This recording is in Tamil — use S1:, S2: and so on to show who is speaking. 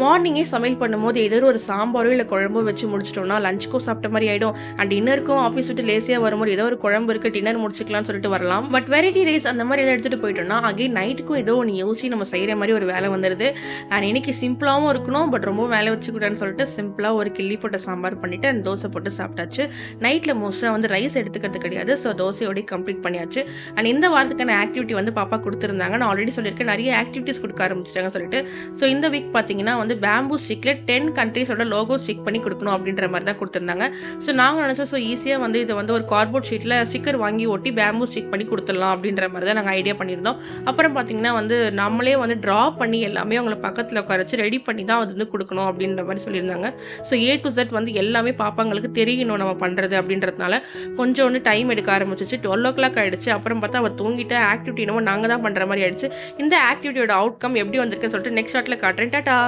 S1: மார்னிங்கே சமையல் பண்ணும்போது ஏதோ ஒரு சாம்பாரோ இல்ல குழம்போ வச்சு முடிச்சுட்டோம்னா, லஞ்சுக்கும் சாப்பிட்ட மாரி ஆயிடும். அண்ட் டின்னருக்கும் ஆஃபீஸ் விட்டு லேசியா வரும்போது ஏதோ ஒரு குழம்பு இருக்கு, டின்னர் முடிச்சுக்கலாம்னு சொல்லிட்டு வரலாம். பட் வெரைட்டி ரைஸ் அந்த மாரி ஏதாவது எடுத்துட்டு போயிட்டோம்னா, அகைன் நைட்டுக்கும் ஏதோ ஒண்ணு யோசி நம்ம செய்ற மாரி ஒரு வேலை வந்துருது. அண்ட் இன்னைக்கு சிம்பிளாவும் இருக்கணும், பட் ரொம்ப வேலை வச்சுக்கூடாதுன்னு சொல்லிட்டு சிம்பிளா ஒரு கிள்ளி போட்ட சாம்பார் பண்ணிட்டு அண்ட் தோசை போட்டு சாப்பிட்டாச்சு. நைட்ல மோஸ்ட்டா வந்து ரைஸ் எடுத்துக்கிறது கிடையாது. ஸோ தோசையோடயே கம்ப்ளீட் பண்ணியாச்சு. அண்ட் இந்த வாரத்துக்கான ஆக்டிவிட்டி வந்து பாப்பா குடுத்துருந்தாங்க. நான் ஆல்ரெடி சொல்லியிருக்கேன், நெறைய ஆக்டிவிட்டீஸ் குடுக்க ஆரம்பிச்சுட்டாங்கன்னு சொல்லிட்டு. ஸோ இந்த வீக் பார்த்தீங்கன்னா வந்து பேம்பூ ஸ்டிக்ல 10 கண்ட்ரீஸோட லோகோ ஸ்டிக் பண்ணி குடுக்கணும் அப்படின்ற மாரி தான் குடுத்துருந்தாங்க. ஸோ நாங்க நெனச்சோம், ஸோ ஈஸியா வந்து இத வந்து ஒரு கார்ட்போர்ட் ஷீட்ல ஸ்டிக்கர் வாங்கி ஒட்டி பேம்பூ ஸ்டிக் பண்ணி குடுத்துடலாம் அப்படின்ற மாரி தான் நாங்க ஐடியா பண்ணியிருந்தோம். அப்புறம் பார்த்தீங்கன்னா வந்து நம்மளே வந்து ட்ரா பண்ணி எல்லாமே அவங்கள பக்கத்துல உட்கார வச்சு ரெடி பண்ணி தான் அது வந்து குடுக்கணும் அப்படின்ற மாரி சொல்லியிருந்தாங்க. ஸோ ஏ டூ இசட் வந்து எல்லாமே பாப்பாங்களுக்கு தெரியணும் நம்ம பண்றது அப்படின்றதுனால கொஞ்சோண்டு டைம் எடுக்க ஆரம்பிச்சுச்சு. 12:00 ஆயிடுச்சு. அப்புறம் பார்த்தா அவ தூங்கிட்டா. ஆக்டிவிட்டி என்னமோ நாங்க தான் பண்ற மாரி ஆயிடுச்சு. இந்த ஆக்டிவிட்டியோட அவுட்கம் எப்படி வந்திருக்குன்னு சொல்லிட்டு நெக்ஸ்ட் ஷாட்ல காட்டுறேன். டாடா!